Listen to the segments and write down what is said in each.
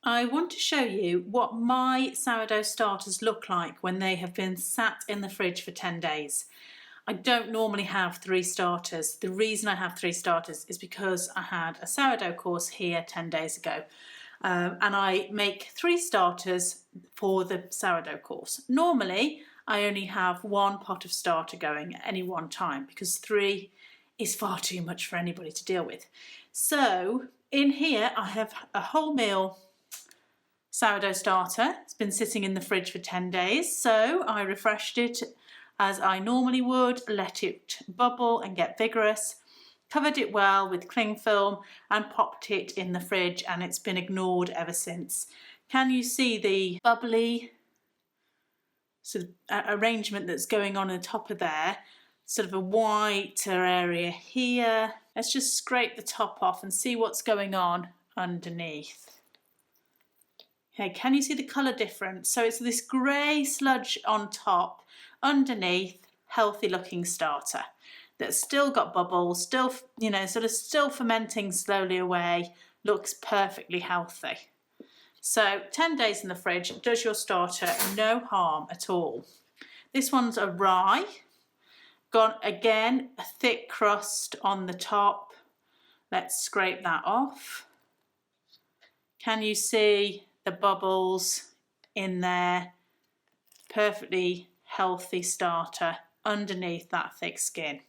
I want to show you what my sourdough starters look like when they have been sat in the fridge for 10 days. I don't normally have 3 starters. The reason I have 3 starters is because I had a sourdough course here 10 days ago. And I make 3 starters for the sourdough course. Normally, I only have 1 pot of starter going at any one time because 3 is far too much for anybody to deal with. So in here, I have a wholemeal sourdough starter. It's been sitting in the fridge for 10 days, so I refreshed it as I normally would, let it bubble and get vigorous, covered it well with cling film and popped it in the fridge, and it's been ignored ever since. Can you see the bubbly sort of arrangement that's going on the top of there? Sort of a whiter area here. Let's just scrape the top off and see what's going on underneath. Okay, can you see the colour difference? So it's this grey sludge on top, underneath, healthy looking starter that's still got bubbles, still, you know, sort of still fermenting slowly away, looks perfectly healthy. So 10 days in the fridge does your starter no harm at all. This one's a rye, got again a thick crust on the top. Let's scrape that off. Can you see the bubbles in there? Perfectly healthy starter underneath that thick skin.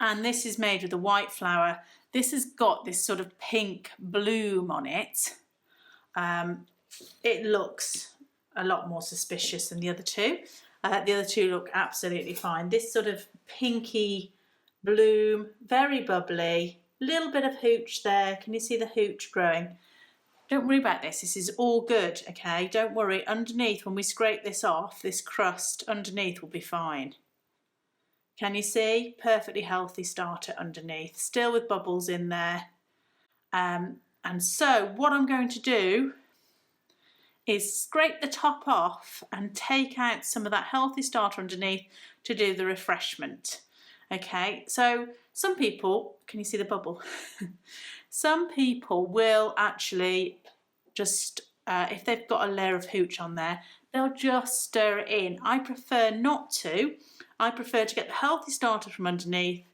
And this is made with a white flour. This has got this sort of pink bloom on it. It looks a lot more suspicious than the other two. The other two look absolutely fine. This sort of pinky bloom, very bubbly, little bit of hooch there. Can you see the hooch growing? Don't worry about this. This is all good, okay? Don't worry. Underneath, when we scrape this off, this crust underneath will be fine. Can you see? Perfectly healthy starter underneath, still with bubbles in there. And so what I'm going to do is scrape the top off and take out some of that healthy starter underneath to do the refreshment. Okay, so some people, can you see the bubble? Some people will actually just, if they've got a layer of hooch on there, they'll just stir it in. I prefer not to. I prefer to get the healthy starter from underneath,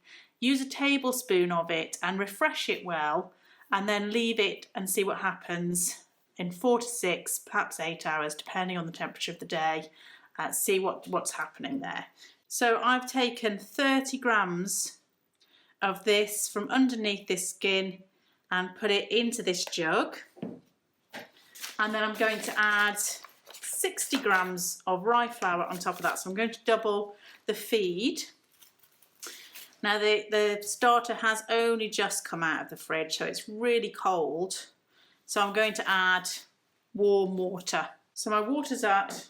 use a tablespoon of it and refresh it well, and then leave it and see what happens in 4 to 6, perhaps 8 hours, depending on the temperature of the day. See what's happening there. So I've taken 30 grams of this from underneath this skin and put it into this jug. And then I'm going to add 60 grams of rye flour on top of that. So I'm going to double the feed. Now the starter has only just come out of the fridge, so it's really cold. So I'm going to add warm water. So my water's at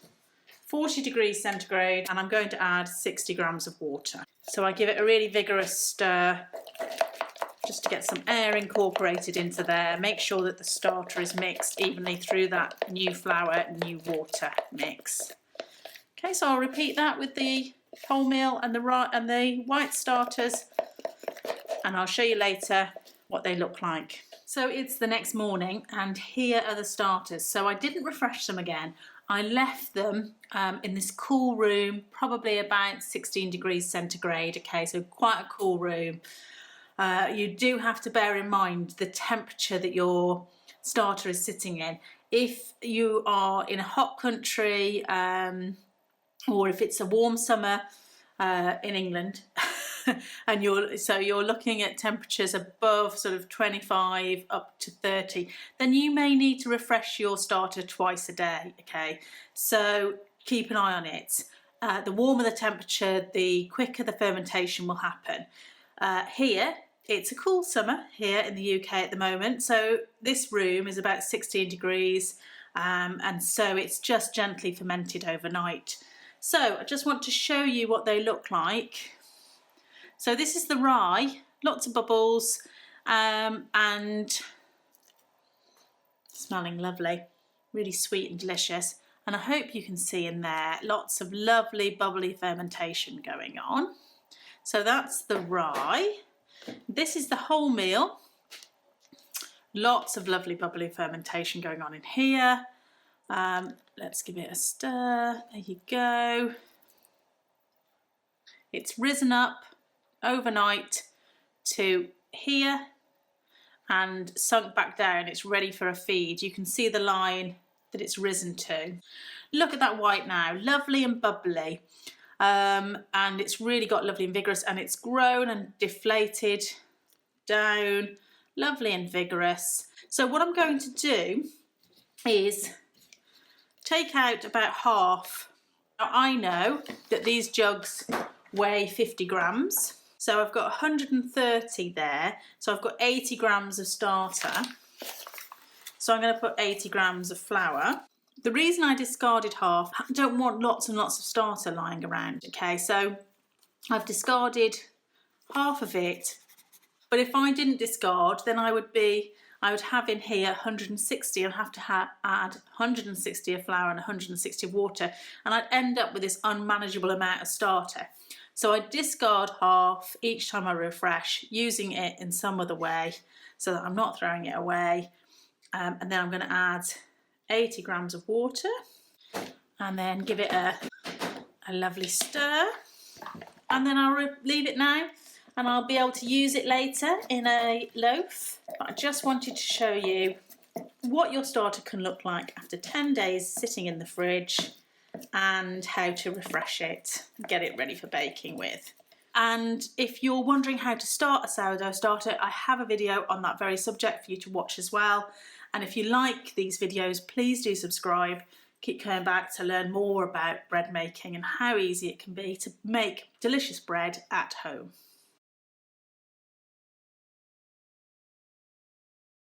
40 degrees centigrade and I'm going to add 60 grams of water. So I give it a really vigorous stir just to get some air incorporated into there. Make sure that the starter is mixed evenly through that new flour, new water mix. Okay, so I'll repeat that with the wholemeal and the white starters, and I'll show you later what they look like. So it's the next morning and here are the starters. So I didn't refresh them again. I left them in this cool room, probably about 16 degrees centigrade, okay, so quite a cool room. You do have to bear in mind the temperature that your starter is sitting in. If you are in a hot country or if it's a warm summer in England and you're looking at temperatures above sort of 25 up to 30, then you may need to refresh your starter twice a day, okay? So keep an eye on it. The warmer the temperature, the quicker the fermentation will happen. Here, it's a cool summer here in the UK at the moment, so this room is about 16 degrees and so it's just gently fermented overnight. So I just want to show you what they look like. So this is the rye, lots of bubbles and smelling lovely, really sweet and delicious. And I hope you can see in there lots of lovely bubbly fermentation going on. So that's the rye. This is the wholemeal. Lots of lovely bubbly fermentation going on in here. Let's give it a stir. There you go. It's risen up overnight to here and sunk back down. It's ready for a feed. You can see the line that it's risen to. Look at that white now, lovely and bubbly. And it's really got lovely and vigorous, and it's grown and deflated down, lovely and vigorous. So what I'm going to do is take out about half. Now I know that these jugs weigh 50 grams. So I've got 130 there. So I've got 80 grams of starter. So I'm going to put 80 grams of flour. The reason I discarded half, I don't want lots and lots of starter lying around, okay? So I've discarded half of it. But if I didn't discard, then I would have in here 160 and have to add 160 of flour and 160 of water, and I'd end up with this unmanageable amount of starter. So I discard half each time I refresh, using it in some other way so that I'm not throwing it away. And then I'm going to add 80 grams of water and then give it a lovely stir. And then I'll leave it now, and I'll be able to use it later in a loaf. But I just wanted to show you what your starter can look like after 10 days sitting in the fridge, and how to refresh it and get it ready for baking with. And if you're wondering how to start a sourdough starter, I have a video on that very subject for you to watch as well. And if you like these videos, please do subscribe. Keep coming back to learn more about bread making and how easy it can be to make delicious bread at home.